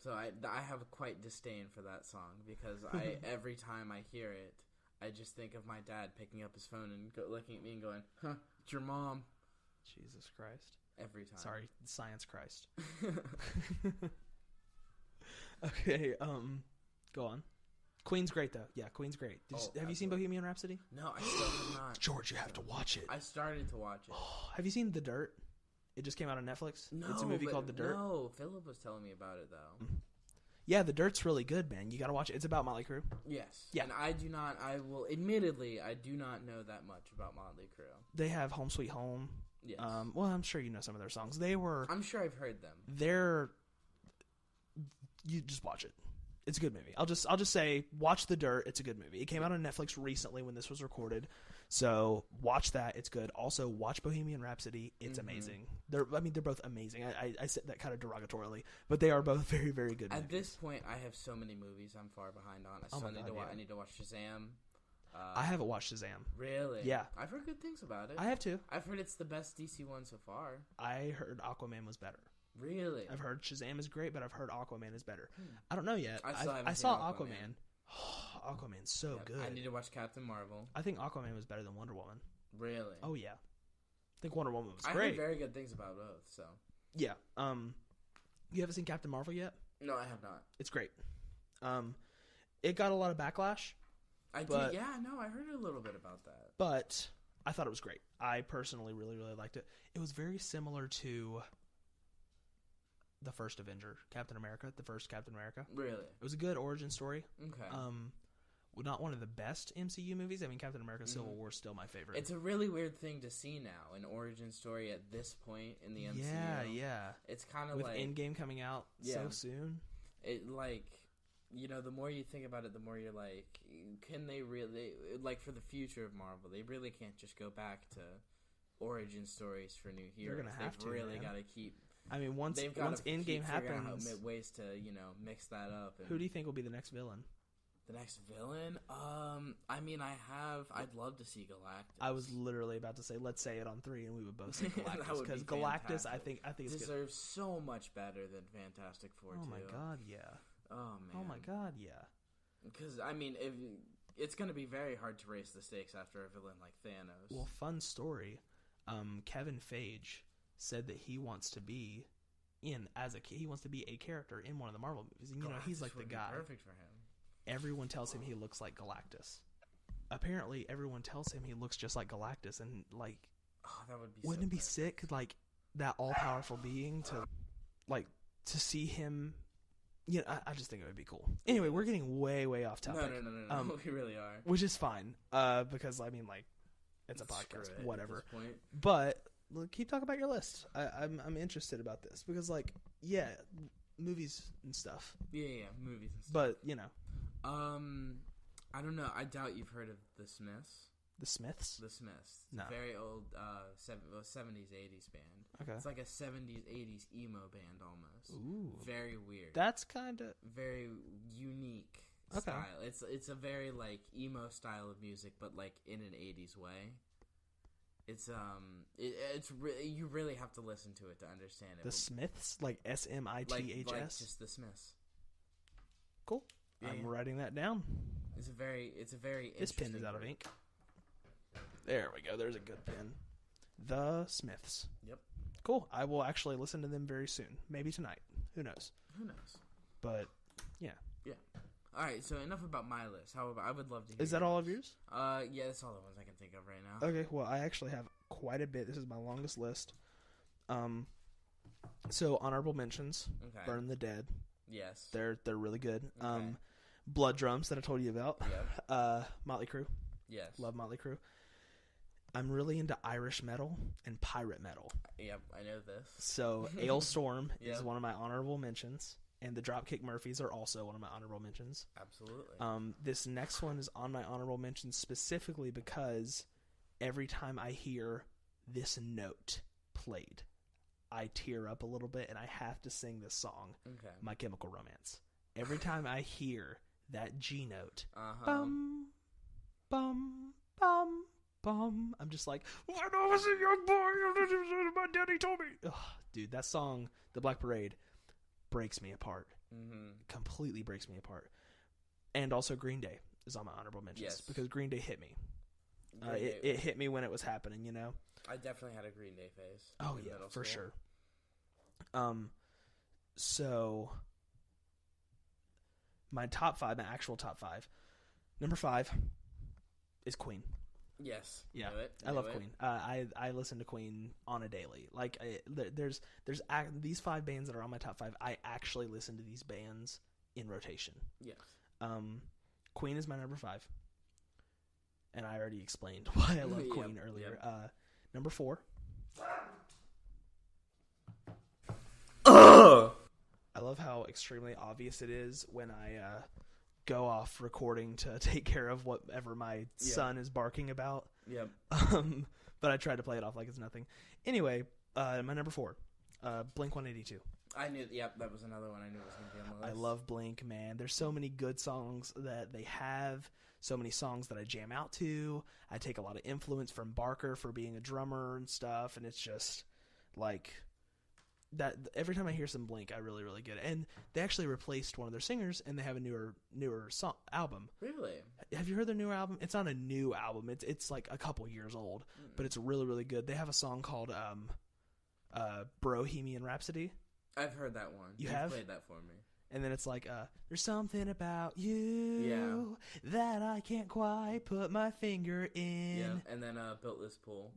[SPEAKER 2] So I have quite disdain for that song because every time I hear it, I just think of my dad picking up his phone and looking at me and going, "Huh, it's your mom."
[SPEAKER 1] Jesus Christ.
[SPEAKER 2] Every time.
[SPEAKER 1] Sorry, Science Christ. Okay, go on. Queen's great though. Yeah, Queen's great. Have you seen Bohemian Rhapsody?
[SPEAKER 2] No, I still have not.
[SPEAKER 1] George, you have to watch it.
[SPEAKER 2] I started to watch it.
[SPEAKER 1] Have you seen The Dirt? It just came out on Netflix.
[SPEAKER 2] No,
[SPEAKER 1] it's a movie called The Dirt.
[SPEAKER 2] No, Philip was telling me about it though.
[SPEAKER 1] Yeah, The Dirt's really good, man. You got to watch it. It's about Motley Crue.
[SPEAKER 2] Yes.
[SPEAKER 1] Yeah.
[SPEAKER 2] And I do not know that much about Motley Crue.
[SPEAKER 1] They have Home Sweet Home.
[SPEAKER 2] Yes.
[SPEAKER 1] Well, I'm sure you know some of their songs.
[SPEAKER 2] I'm sure I've heard them.
[SPEAKER 1] You just watch it. It's a good movie. I'll just say watch The Dirt. It's a good movie. It came out on Netflix recently when this was recorded. So watch that. It's good. Also watch Bohemian Rhapsody. It's amazing. They're both amazing. I said that kind of derogatorily, but they are both very, very good movies.
[SPEAKER 2] At this point, I have so many movies I'm far behind on. I need to watch Shazam.
[SPEAKER 1] I haven't watched Shazam.
[SPEAKER 2] Really?
[SPEAKER 1] Yeah.
[SPEAKER 2] I've heard good things about it.
[SPEAKER 1] I have too.
[SPEAKER 2] I've heard it's the best DC one so far.
[SPEAKER 1] I heard Aquaman was better.
[SPEAKER 2] Really?
[SPEAKER 1] I've heard Shazam is great, but I've heard Aquaman is better. I don't know yet.
[SPEAKER 2] I
[SPEAKER 1] saw Aquaman. Aquaman's so good.
[SPEAKER 2] I need to watch Captain Marvel.
[SPEAKER 1] I think Aquaman was better than Wonder Woman.
[SPEAKER 2] Really?
[SPEAKER 1] Oh yeah. I think Wonder Woman was
[SPEAKER 2] I
[SPEAKER 1] great.
[SPEAKER 2] heard very good things about both. So.
[SPEAKER 1] Yeah. You haven't seen Captain Marvel yet?
[SPEAKER 2] No, I have not.
[SPEAKER 1] It's great. It got a lot of backlash.
[SPEAKER 2] I did. Yeah, no, I heard a little bit about that.
[SPEAKER 1] But I thought it was great. I personally really, really liked it. It was very similar to the first Avenger, Captain America, the first Captain America.
[SPEAKER 2] Really?
[SPEAKER 1] It was a good origin story.
[SPEAKER 2] Okay.
[SPEAKER 1] Not one of the best MCU movies. I mean, Captain America Civil War is still my favorite.
[SPEAKER 2] It's a really weird thing to see now, an origin story at this point in the MCU.
[SPEAKER 1] Yeah.
[SPEAKER 2] It's kind of
[SPEAKER 1] with
[SPEAKER 2] like...
[SPEAKER 1] Endgame coming out so soon.
[SPEAKER 2] It, like... You know, the more you think about it, the more you're like, can they really... Like, for the future of Marvel, they really can't just go back to origin stories for new heroes.
[SPEAKER 1] They're going to have to,
[SPEAKER 2] really got to keep...
[SPEAKER 1] I mean, once Endgame happens...
[SPEAKER 2] ways to, mix that up. And
[SPEAKER 1] who do you think will be the next villain?
[SPEAKER 2] The next villain? I'd love to see Galactus.
[SPEAKER 1] I was literally about to say, let's say it on 3, and we would both say Galactus. Because Galactus, I think it's
[SPEAKER 2] deserves so much better than Fantastic Four,
[SPEAKER 1] Oh, my God, yeah.
[SPEAKER 2] Oh, man.
[SPEAKER 1] Oh, my God, yeah.
[SPEAKER 2] Because, I mean, it's going to be very hard to raise the stakes after a villain like Thanos.
[SPEAKER 1] Well, fun story. Kevin Feige said that he wants to be a character in one of the Marvel movies. And, he's like the guy.
[SPEAKER 2] Perfect for him.
[SPEAKER 1] Everyone tells him he looks like Galactus. Apparently, everyone tells him he looks just like Galactus, and like,
[SPEAKER 2] that would be.
[SPEAKER 1] Wouldn't it be sick, like that all-powerful being to see him? I just think it would be cool. Anyway, we're getting way, way off topic.
[SPEAKER 2] No, we really are.
[SPEAKER 1] Which is fine, because I mean, like, it's a podcast, whatever.
[SPEAKER 2] At this point.
[SPEAKER 1] But keep talking about your list. I'm interested about this because, like, yeah, movies and stuff.
[SPEAKER 2] Yeah, movies and stuff.
[SPEAKER 1] But
[SPEAKER 2] I don't know. I doubt you've heard of The Smiths.
[SPEAKER 1] The Smiths?
[SPEAKER 2] The Smiths.
[SPEAKER 1] No.
[SPEAKER 2] Very old 70s, 80s band.
[SPEAKER 1] Okay.
[SPEAKER 2] It's like a 70s, 80s emo band almost.
[SPEAKER 1] Ooh.
[SPEAKER 2] Very weird.
[SPEAKER 1] That's kind of...
[SPEAKER 2] Very unique style. It's a very, like, emo style of music, but, like, in an 80s way. It's you really have to listen to it to understand it.
[SPEAKER 1] The Smiths? Like S-M-I-T-H-S?
[SPEAKER 2] Like just the Smiths.
[SPEAKER 1] Cool.
[SPEAKER 2] Yeah,
[SPEAKER 1] I'm writing that down.
[SPEAKER 2] It's a very
[SPEAKER 1] This pen is out of ink. There we go. There's a good pen. The Smiths.
[SPEAKER 2] Yep.
[SPEAKER 1] Cool. I will actually listen to them very soon. Maybe tonight. Who knows? But, yeah.
[SPEAKER 2] Yeah. All right, so enough about my list. However, I would love to hear
[SPEAKER 1] Is that all of yours?
[SPEAKER 2] Yeah, that's all the ones I can think of right now.
[SPEAKER 1] Okay, well, I actually have quite a bit. This is my longest list. So, honorable mentions.
[SPEAKER 2] Okay.
[SPEAKER 1] Burn the Dead.
[SPEAKER 2] Yes.
[SPEAKER 1] They're really good.
[SPEAKER 2] Okay.
[SPEAKER 1] Blood Drums that I told you about.
[SPEAKER 2] Yep.
[SPEAKER 1] Motley Crue.
[SPEAKER 2] Yes.
[SPEAKER 1] Love Motley Crue. I'm really into Irish metal and pirate metal.
[SPEAKER 2] Yep, I know this.
[SPEAKER 1] So, Ailstorm
[SPEAKER 2] Yep.
[SPEAKER 1] is one of my honorable mentions. And the Dropkick Murphys are also one of my honorable mentions.
[SPEAKER 2] Absolutely.
[SPEAKER 1] This next one is on my honorable mentions specifically because every time I hear this note played, I tear up a little bit and I have to sing this song,
[SPEAKER 2] Okay.
[SPEAKER 1] My Chemical Romance. Every time I hear that G note,
[SPEAKER 2] Uh-huh.
[SPEAKER 1] bum, bum, bum, bum, I'm just like, when I was a young boy, my daddy told me. Ugh, dude, that song, The Black Parade, breaks me apart.
[SPEAKER 2] Mm-hmm.
[SPEAKER 1] Completely breaks me apart. And also Green Day is on my honorable mentions.
[SPEAKER 2] Yes.
[SPEAKER 1] Because Green Day hit me.
[SPEAKER 2] Green Day.
[SPEAKER 1] It hit me when it was happening, you know?
[SPEAKER 2] I definitely had a Green Day phase.
[SPEAKER 1] Oh,
[SPEAKER 2] in
[SPEAKER 1] yeah,
[SPEAKER 2] middle
[SPEAKER 1] for
[SPEAKER 2] school.
[SPEAKER 1] sure. So, my top five, my actual top five. Number 5 is Queen.
[SPEAKER 2] Yes.
[SPEAKER 1] Yeah,
[SPEAKER 2] Knew it.
[SPEAKER 1] I love
[SPEAKER 2] Knew it.
[SPEAKER 1] Queen. I listen to Queen on a daily. Like, there's these 5 bands that are on my top 5. I actually listen to these bands in rotation.
[SPEAKER 2] Yes.
[SPEAKER 1] Queen is my number 5, and I already explained why I love Queen earlier.
[SPEAKER 2] Yep.
[SPEAKER 1] Number 4. I love how extremely obvious it is when I go off recording to take care of whatever my son is barking about.
[SPEAKER 2] Yep.
[SPEAKER 1] But I tried to play it off like it's nothing. Anyway, my number 4, Blink 182.
[SPEAKER 2] I knew. Yep, that was another one I knew was going to be on the list.
[SPEAKER 1] I love Blink, man. There's so many good songs that they have. So many songs that I jam out to. I take a lot of influence from Barker for being a drummer and stuff, and it's just like that. Every time I hear some Blink, I really, really get it. And they actually replaced one of their singers, and they have a newer song album.
[SPEAKER 2] Really?
[SPEAKER 1] Have you heard their newer album? It's not a new album. It's like a couple years old, but it's really, really good. They have a song called Bohemian Rhapsody.
[SPEAKER 2] I've heard that one.
[SPEAKER 1] You
[SPEAKER 2] You've
[SPEAKER 1] have?
[SPEAKER 2] played that for me.
[SPEAKER 1] And then it's like, there's something about you that I can't quite put my finger in.
[SPEAKER 2] Yeah, and then built this pool.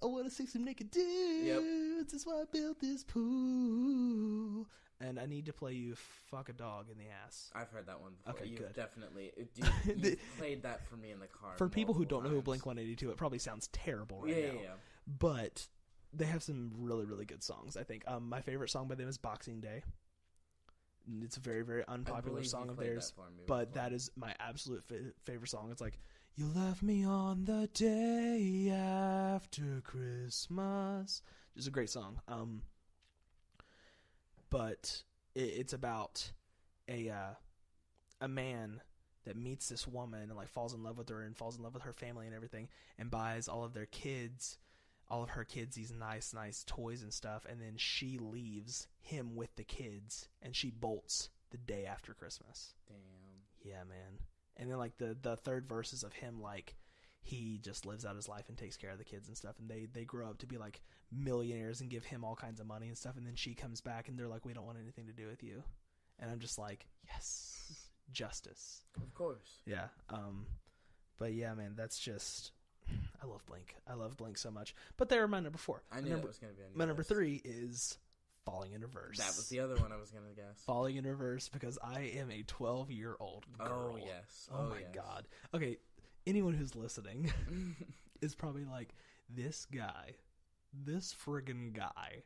[SPEAKER 1] I want to see some naked dudes. That's why I built this pool. And I need to play you Fuck a Dog in the Ass.
[SPEAKER 2] I've heard that one before.
[SPEAKER 1] Okay,
[SPEAKER 2] You've
[SPEAKER 1] good.
[SPEAKER 2] Definitely. You've played that for me in the car.
[SPEAKER 1] For people who don't know who
[SPEAKER 2] times.
[SPEAKER 1] Blink 182, it probably sounds terrible right now.
[SPEAKER 2] Yeah.
[SPEAKER 1] But they have some really, really good songs, I think. My favorite song by them is Boxing Day. It's a very, very unpopular song of theirs, but that is my absolute favorite song. It's like, you left me on the day after Christmas. It's a great song. But it's about a man that meets this woman and like falls in love with her and falls in love with her family and everything, and buys all of her kids these nice toys and stuff, and then she leaves him with the kids and she bolts the day after Christmas.
[SPEAKER 2] Damn.
[SPEAKER 1] Yeah, man. And then like the third verse is of him, like he just lives out his life and takes care of the kids and stuff, and they grow up to be like millionaires and give him all kinds of money and stuff, and then she comes back and they're like, we don't want anything to do with you. And I'm just like, yes, justice.
[SPEAKER 2] Of course.
[SPEAKER 1] Yeah. But yeah, man, that's just, I love Blink. I love Blink so much. But they're my number 4.
[SPEAKER 2] I knew that was going to be on your
[SPEAKER 1] My number
[SPEAKER 2] list.
[SPEAKER 1] 3 is Falling in Reverse.
[SPEAKER 2] That was the other one I was going to guess.
[SPEAKER 1] Falling in Reverse, because I am a 12-year-old girl.
[SPEAKER 2] Oh, yes.
[SPEAKER 1] Oh my God. Okay, anyone who's listening is probably like, this friggin' guy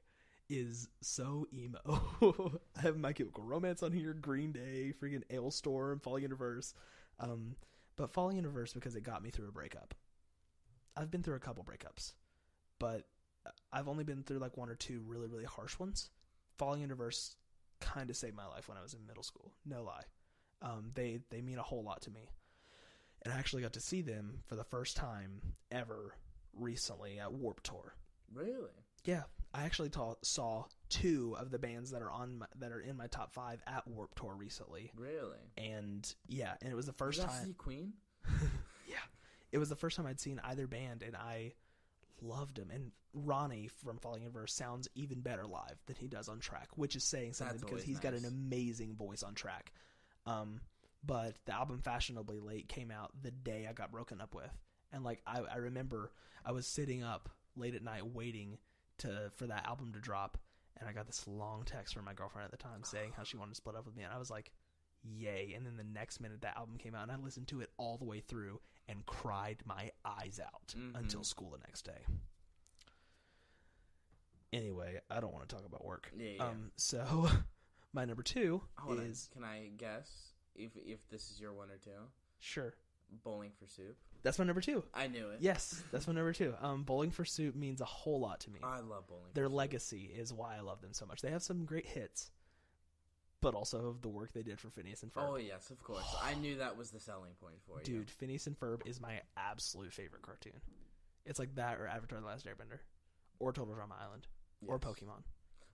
[SPEAKER 1] is so emo. I have My Chemical Romance on here, Green Day, friggin' Ailstorm, Falling in Reverse. But Falling in Reverse because it got me through a breakup. I've been through a couple breakups, but I've only been through like one or two really, really harsh ones. Falling into Verse kind of saved my life when I was in middle school. No lie. They mean a whole lot to me. And I actually got to see them for the first time ever recently at Warped Tour.
[SPEAKER 2] Really?
[SPEAKER 1] Yeah. I actually saw two of the bands that are in my top 5 at Warped Tour recently.
[SPEAKER 2] Really?
[SPEAKER 1] And yeah, and it was the first time.
[SPEAKER 2] Did you see Queen?
[SPEAKER 1] Yeah. It was the first time I'd seen either band, and I loved him. And Ronnie from Falling in Verse sounds even better live than he does on track, which is saying something because he's got an amazing voice on track. But the album Fashionably Late came out the day I got broken up with. And like I remember I was sitting up late at night waiting for that album to drop, and I got this long text from my girlfriend at the time saying how she wanted to split up with me, and I was like, yay. And then the next minute that album came out, and I listened to it all the way through and cried my eyes out until school the next day. Anyway, I don't want to talk about work.
[SPEAKER 2] Yeah.
[SPEAKER 1] So my number 2 is...
[SPEAKER 2] Can I guess if this is your 1 or 2?
[SPEAKER 1] Sure.
[SPEAKER 2] Bowling for Soup.
[SPEAKER 1] That's my number 2.
[SPEAKER 2] I knew it.
[SPEAKER 1] Yes, that's my number 2. Bowling for Soup means a whole lot to me.
[SPEAKER 2] I love Bowling for
[SPEAKER 1] Their
[SPEAKER 2] Soup.
[SPEAKER 1] legacy is why I love them so much. They have some great hits, but also of the work they did for Phineas and Ferb.
[SPEAKER 2] Oh, yes, of course. I knew that was the selling point for you.
[SPEAKER 1] Dude, Phineas and Ferb is my absolute favorite cartoon. It's like that or Avatar The Last Airbender or Total Drama Island or Pokemon.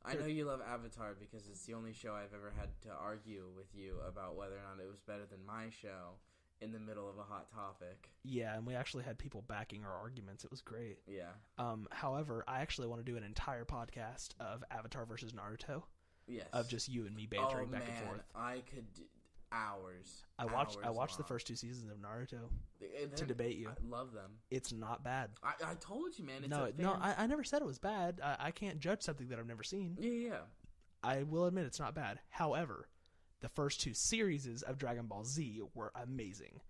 [SPEAKER 2] I know you love Avatar because it's the only show I've ever had to argue with you about whether or not it was better than my show in the middle of a hot topic.
[SPEAKER 1] Yeah, and we actually had people backing our arguments. It was great.
[SPEAKER 2] Yeah.
[SPEAKER 1] However, I actually want to do an entire podcast of Avatar versus Naruto.
[SPEAKER 2] Yes.
[SPEAKER 1] Of just you and me bantering back and forth.
[SPEAKER 2] I could do hours.
[SPEAKER 1] I watched the first 2 seasons of Naruto to debate you.
[SPEAKER 2] I love them.
[SPEAKER 1] It's not bad.
[SPEAKER 2] I told you, man.
[SPEAKER 1] I never said it was bad. I can't judge something that I've never seen.
[SPEAKER 2] Yeah.
[SPEAKER 1] I will admit it's not bad. However, the first 2 series of Dragon Ball Z were amazing,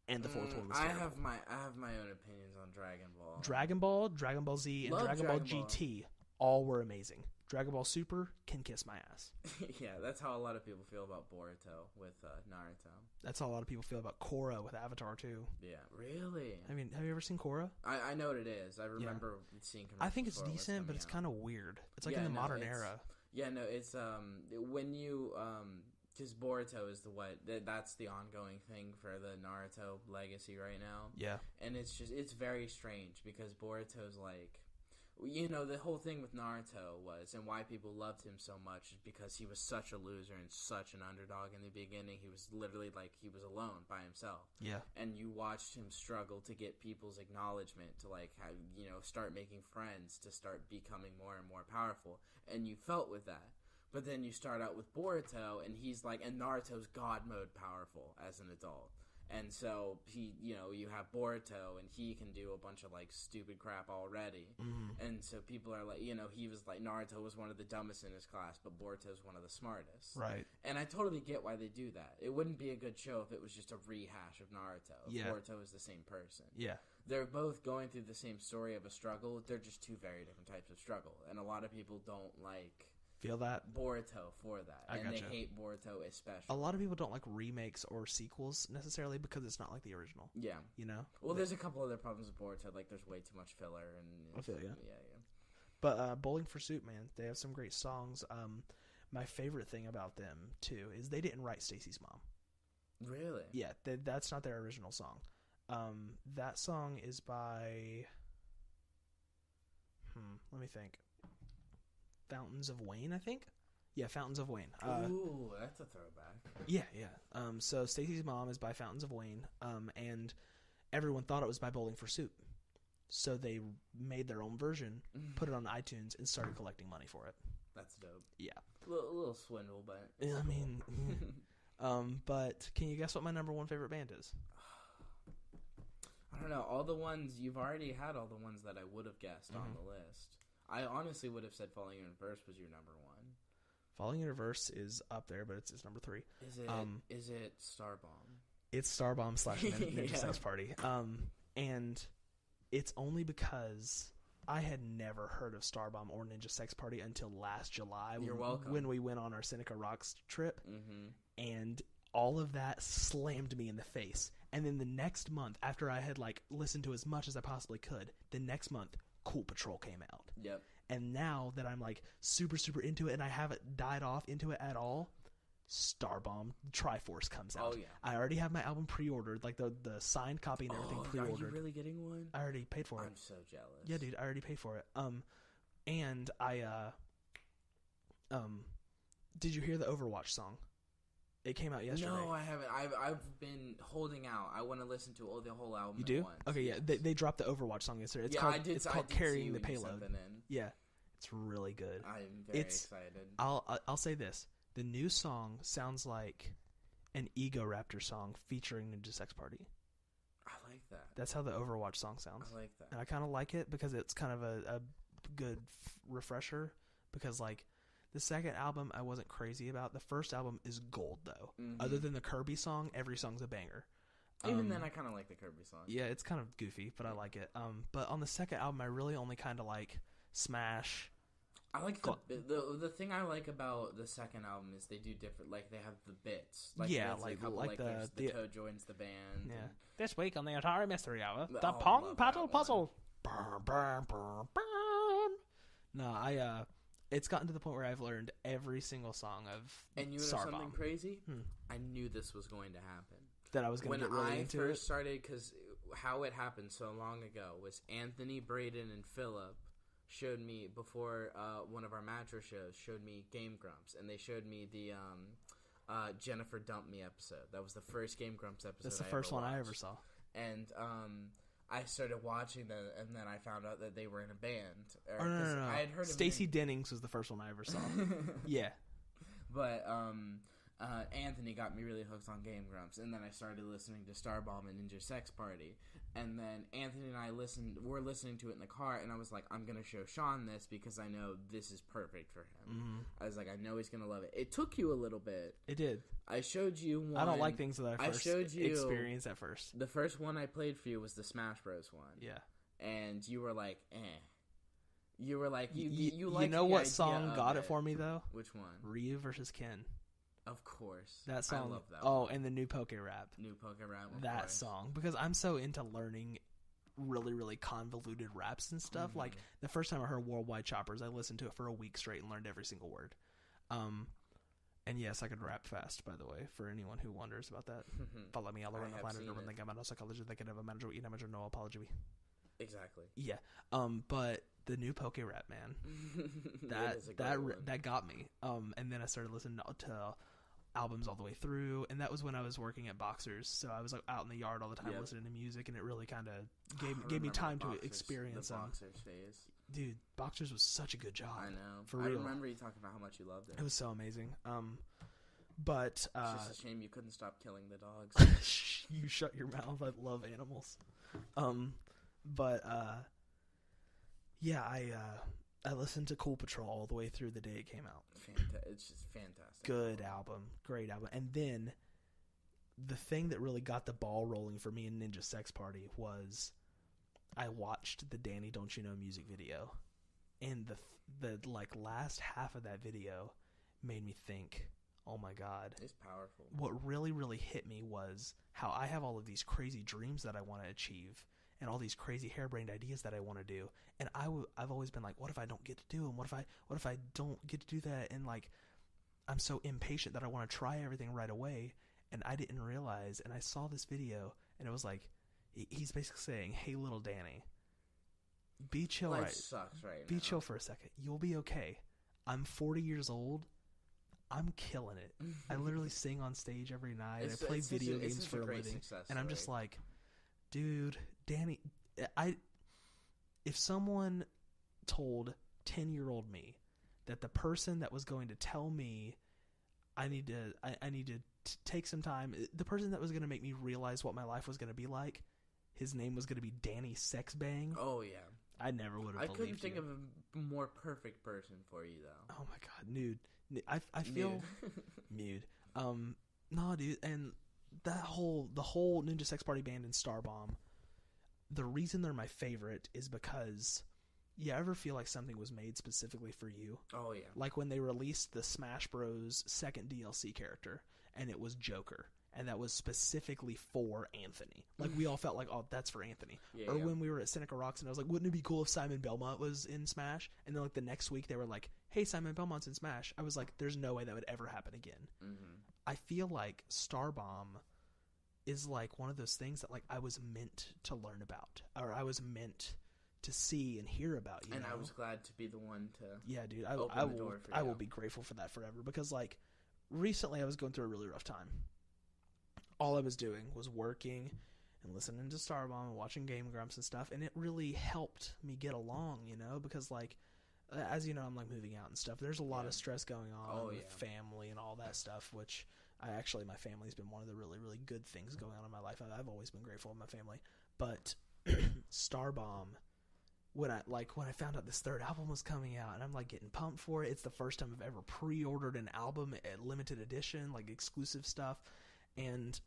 [SPEAKER 1] and the 4th one was terrible.
[SPEAKER 2] I have my own opinions on Dragon Ball.
[SPEAKER 1] Dragon Ball Z, and Dragon Ball GT all were amazing. Dragon Ball Super can kiss my ass.
[SPEAKER 2] Yeah, that's how a lot of people feel about Boruto with Naruto.
[SPEAKER 1] That's how a lot of people feel about Korra with Avatar too.
[SPEAKER 2] Yeah, really?
[SPEAKER 1] I mean, have you ever seen Korra?
[SPEAKER 2] I know what it is. I remember seeing commercials.
[SPEAKER 1] I think it's decent, but it's kind of weird. It's like in the modern era.
[SPEAKER 2] Yeah, no, it's when you because Boruto is that's the ongoing thing for the Naruto legacy right now.
[SPEAKER 1] Yeah,
[SPEAKER 2] and it's very strange because Boruto's like, you know, the whole thing with Naruto was, and why people loved him so much is because he was such a loser and such an underdog in the beginning. He was literally like, he was alone by himself. Yeah. And you watched him struggle to get people's acknowledgement, to like, have, you know, start making friends, to start becoming more and more powerful. And you felt with that. But then you start out with Boruto, and he's like, and Naruto's God mode powerful as an adult. And so he, you know, you have Boruto, and he can do a bunch of like stupid crap already. Mm-hmm. And so people are like, you know, he was like, Naruto was one of the dumbest in his class, but Boruto's one of the smartest. Right. And I totally get why they do that. It wouldn't be a good show if it was just a rehash of Naruto. If Boruto is the same person. Yeah. They're both going through the same story of a struggle. They're just 2 very different types of struggle. And a lot of people don't like
[SPEAKER 1] feel that
[SPEAKER 2] Boruto for that, and they hate Boruto especially. A
[SPEAKER 1] lot of people don't like remakes or sequels necessarily because it's not like the original. Yeah, you know.
[SPEAKER 2] Well, there's a couple other problems with Boruto, like there's way too much filler, and
[SPEAKER 1] I feel yeah. But Bowling for Soup, man, they have some great songs. My favorite thing about them too is they didn't write Stacy's mom.
[SPEAKER 2] Really?
[SPEAKER 1] Yeah, that's not their original song. That song is by. Let me think. Fountains of Wayne, I think. Yeah, Fountains of Wayne.
[SPEAKER 2] Ooh, that's a throwback.
[SPEAKER 1] Yeah. So Stacy's Mom is by Fountains of Wayne, and everyone thought it was by Bowling for Soup. So they made their own version, put it on iTunes, and started collecting money for it.
[SPEAKER 2] That's dope.
[SPEAKER 1] Yeah.
[SPEAKER 2] A little swindle, but...
[SPEAKER 1] I mean... but can you guess what my number 1 favorite band is?
[SPEAKER 2] I don't know. All the ones... You've already had all the ones that I would have guessed on the list. I honestly would have said Falling in Reverse was your number 1.
[SPEAKER 1] Falling in Reverse is up there, but it's number 3.
[SPEAKER 2] Is it Starbomb?
[SPEAKER 1] It's Starbomb / Ninja Sex Party. And it's only because I had never heard of Starbomb or Ninja Sex Party until last July.
[SPEAKER 2] You're welcome.
[SPEAKER 1] When we went on our Seneca Rocks trip. Mm-hmm. And all of that slammed me in the face. And then the next month, after I had like listened to as much as I possibly could, the next month, Cool Patrol came out.
[SPEAKER 2] Yep.
[SPEAKER 1] And now that I'm like super, super into it and I haven't died off into it at all, Starbomb Triforce comes out.
[SPEAKER 2] Oh, yeah.
[SPEAKER 1] I already have my album pre-ordered, like the signed copy and everything pre-ordered.
[SPEAKER 2] Are you really getting one?
[SPEAKER 1] I already paid for it.
[SPEAKER 2] I'm so jealous.
[SPEAKER 1] Yeah, dude, I already paid for it. And I, did you hear the Overwatch song? It came out yesterday.
[SPEAKER 2] No, I haven't. I've been holding out. I want to listen to the whole album.
[SPEAKER 1] You do?
[SPEAKER 2] At once.
[SPEAKER 1] Okay, yeah. They dropped the Overwatch song yesterday. It's called, It's called Carrying the Payload. Yeah, it's really good.
[SPEAKER 2] I'm very excited.
[SPEAKER 1] I'll say this: the new song sounds like an Ego Raptor song featuring Ninja Sex Party.
[SPEAKER 2] I like that.
[SPEAKER 1] That's how the Overwatch song sounds.
[SPEAKER 2] I like that.
[SPEAKER 1] And I kind of like it because it's kind of a good refresher. Because like. The second album I wasn't crazy about. The first album is gold, though. Mm-hmm. Other than the Kirby song, every song's a banger.
[SPEAKER 2] Even then, I kind of like the Kirby song.
[SPEAKER 1] Yeah, it's kind of goofy, but I like it. But on the second album, I really only kind of like Smash.
[SPEAKER 2] I like the thing I like about the second album is they do different. Like they have the bits. Like,
[SPEAKER 1] yeah,
[SPEAKER 2] like the Toad joins the band.
[SPEAKER 1] Yeah. This week on the Atari Mystery Hour, the Pong Paddle Puzzle. Burn, burn, burn, burn. No, it's gotten to the point where I've learned every single song of
[SPEAKER 2] And you know
[SPEAKER 1] Starbomb.
[SPEAKER 2] something crazy? I knew this was going to happen.
[SPEAKER 1] That I was going to get really into it?
[SPEAKER 2] When I first started, because how it happened so long ago was Anthony, Braden, and Philip showed me, before one of our Matro shows, showed me Game Grumps. And they showed me the Jennifer Dumped Me episode. That was the first Game Grumps episode
[SPEAKER 1] That's the first one I ever saw.
[SPEAKER 2] And I started watching them, and then I found out that they were in a band.
[SPEAKER 1] No.
[SPEAKER 2] I had heard
[SPEAKER 1] Stacey Dennings was the first one I ever saw. Yeah.
[SPEAKER 2] But Anthony got me really hooked on Game Grumps, and then I started listening to Starbomb and Ninja Sex Party. And then Anthony and I were listening to it in the car, and I was like, I'm going to show Sean this because I know this is perfect for him. Mm-hmm. I was like, I know he's going to love it. It took you a little bit.
[SPEAKER 1] It did.
[SPEAKER 2] I showed you one.
[SPEAKER 1] I don't like things that I showed you experience at first.
[SPEAKER 2] The first one I played for you was the Smash Bros. One.
[SPEAKER 1] Yeah.
[SPEAKER 2] And you were like, eh. You were like, you like.
[SPEAKER 1] You know what song got it for me, though?
[SPEAKER 2] Which one?
[SPEAKER 1] Ryu versus Ken.
[SPEAKER 2] Of course.
[SPEAKER 1] That song.
[SPEAKER 2] I love that
[SPEAKER 1] one. And the new Poke Rap.
[SPEAKER 2] That
[SPEAKER 1] song. Because I'm so into learning really, really convoluted raps and stuff. Mm-hmm. Like, the first time I heard Worldwide Choppers, I listened to it for a week straight and learned every single word. And yes, I could rap fast, by the way, for anyone who wonders about that. Follow me all around the planet, over the gamma, psychology, they can have a manager, eat a manager, no apology.
[SPEAKER 2] Exactly.
[SPEAKER 1] Yeah. But the new Poke Rap, man, that got me. And then I started listening to albums all the way through, and that was when I was working at Boxers, so I was like out in the yard all the time listening to music, and it really kind of gave me time to experience them.
[SPEAKER 2] Boxers phase.
[SPEAKER 1] Dude, Boxers was such a good job.
[SPEAKER 2] I know.
[SPEAKER 1] For real.
[SPEAKER 2] I remember you talking about how much you loved it.
[SPEAKER 1] It was so amazing. But
[SPEAKER 2] it's just a shame you couldn't stop killing the dogs.
[SPEAKER 1] You shut your mouth. I love animals. Yeah, I listened to Cool Patrol all the way through the day it came out.
[SPEAKER 2] It's just fantastic.
[SPEAKER 1] Good album. Great album. And then the thing that really got the ball rolling for me in Ninja Sex Party was I watched the Danny Don't You Know music video. And the like last half of that video made me think, oh my God.
[SPEAKER 2] It's powerful.
[SPEAKER 1] What really, really hit me was how I have all of these crazy dreams that I want to achieve and all these crazy harebrained ideas that I want to do. And I've always been like, what if I don't get to do them? What if I don't get to do that? And like, I'm so impatient that I want to try everything right away. And I didn't realize, and I saw this video, and it was like, he's basically saying, hey, little Danny, be chill.
[SPEAKER 2] Life sucks right now.
[SPEAKER 1] Be chill for a second. You'll be okay. I'm 40 years old. I'm killing it. I literally sing on stage every night. I play video games for a living. And I'm just like, dude, Danny, if someone told 10-year-old me that the person that was going to tell me I need to take some time, the person that was going to make me realize what my life was going to be like, his name was going to be Danny Sexbang.
[SPEAKER 2] Oh, yeah.
[SPEAKER 1] I never would have believed
[SPEAKER 2] I couldn't think of a more perfect person for you, though.
[SPEAKER 1] Oh, my God. Nude. I feel... Nude. No, dude. And the whole Ninja Sex Party band and Starbomb, the reason they're my favorite is because you ever feel like something was made specifically for you?
[SPEAKER 2] Oh, yeah.
[SPEAKER 1] Like when they released the Smash Bros. Second DLC character, and it was Joker. And that was specifically for Anthony. Like, we all felt like, oh, that's for Anthony.
[SPEAKER 2] Yeah,
[SPEAKER 1] or when we were at Seneca Rocks, and I was like, wouldn't it be cool if Simon Belmont was in Smash? And then, like, the next week, they were like, hey, Simon Belmont's in Smash. I was like, there's no way that would ever happen again. Mm-hmm. I feel like Starbomb is, like, one of those things that, like, I was meant to learn about. Or I was meant to see and hear about, you know?
[SPEAKER 2] I was glad to be the one to
[SPEAKER 1] dude,
[SPEAKER 2] I
[SPEAKER 1] will be grateful for that forever. Because, like, recently I was going through a really rough time. All I was doing was working and listening to Starbomb and watching Game Grumps and stuff, and it really helped me get along, you know, because, like, as you know, I'm, like, moving out and stuff. There's a lot of stress going on with family and all that stuff, which my family's been one of the really, really good things going on in my life. I've always been grateful of my family. But Starbomb, when I found out this third album was coming out, and I'm, like, getting pumped for it. It's the first time I've ever pre-ordered an album at limited edition, like, exclusive stuff. And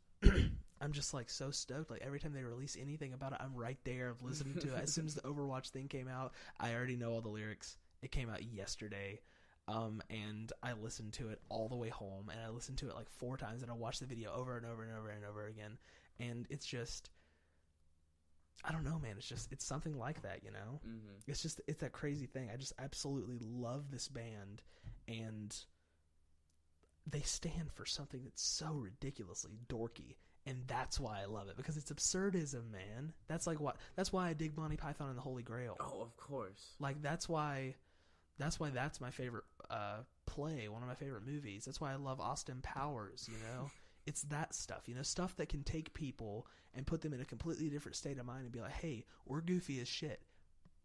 [SPEAKER 1] I'm just, like, so stoked. Like, every time they release anything about it, I'm right there. I'm listening to it. As soon as the Overwatch thing came out, I already know all the lyrics. It came out yesterday. And I listened to it all the way home. And I listened to it, like, 4 times. And I watched the video over and over and over and over again. And it's just... I don't know, man. It's something like that, you know? Mm-hmm. It's that crazy thing. I just absolutely love this band. And... they stand for something that's so ridiculously dorky, and that's why I love it, because it's absurdism, man. That's why I dig Monty Python and the Holy Grail.
[SPEAKER 2] Oh, of course.
[SPEAKER 1] Like, that's why that's my favorite play, one of my favorite movies. That's why I love Austin Powers, you know? It's that stuff, you know, stuff that can take people and put them in a completely different state of mind and be like, hey, we're goofy as shit,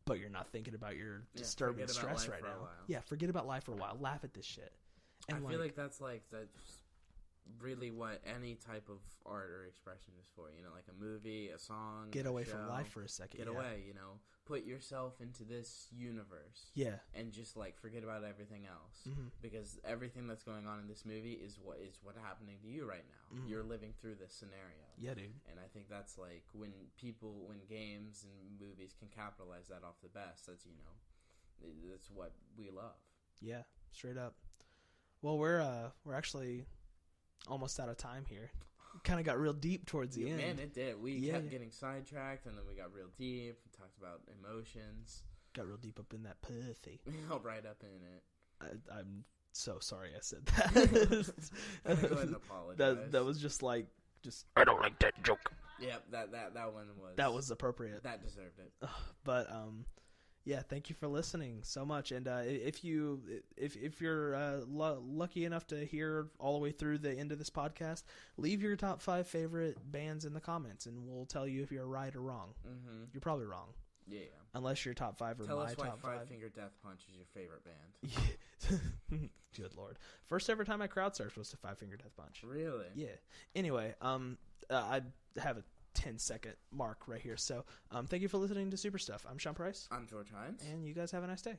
[SPEAKER 1] but you're not thinking about your disturbing stress right now. Yeah, forget about life for a while. Laugh at this shit. And
[SPEAKER 2] I feel like that's really what any type of art or expression is for. You know, like a movie, a song,
[SPEAKER 1] get away from life for a second.
[SPEAKER 2] Get away. You know, put yourself into this universe.
[SPEAKER 1] Yeah,
[SPEAKER 2] and just, like, forget about everything else, because everything that's going on in this movie is what happening to you right now. You're living through this scenario.
[SPEAKER 1] Yeah, dude.
[SPEAKER 2] And I think that's, like, when games and movies can capitalize that off the best. That's, you know, that's what we love. Yeah,
[SPEAKER 1] straight up. Well, we're actually almost out of time here. Kind of got real deep towards the end.
[SPEAKER 2] Man, it did. We kept getting sidetracked, and then we got real deep. We talked about emotions.
[SPEAKER 1] Got real deep up in that pussy.
[SPEAKER 2] Right up in it.
[SPEAKER 1] I'm so sorry I said that.
[SPEAKER 2] Go ahead and apologize.
[SPEAKER 1] That was just like,
[SPEAKER 3] I don't like that joke.
[SPEAKER 2] Yeah, that one was...
[SPEAKER 1] that was appropriate.
[SPEAKER 2] That deserved it.
[SPEAKER 1] But, yeah, thank you for listening so much. And if you're lucky enough to hear all the way through the end of this podcast, leave your top 5 favorite bands in the comments, and we'll tell you if you're right or wrong. Mm-hmm. You're probably wrong.
[SPEAKER 2] Yeah.
[SPEAKER 1] Unless your top 5 are
[SPEAKER 2] Tell
[SPEAKER 1] my
[SPEAKER 2] us why
[SPEAKER 1] top 5.
[SPEAKER 2] Five Finger Death Punch is your favorite band.
[SPEAKER 1] Good Lord. First ever time I crowd surfed was to Five Finger Death Punch.
[SPEAKER 2] Really?
[SPEAKER 1] Yeah. Anyway, I have a 10-second mark right here. So thank you for listening to SuperStuff. I'm Sean Price.
[SPEAKER 2] I'm George Hines.
[SPEAKER 1] And you guys have a nice day.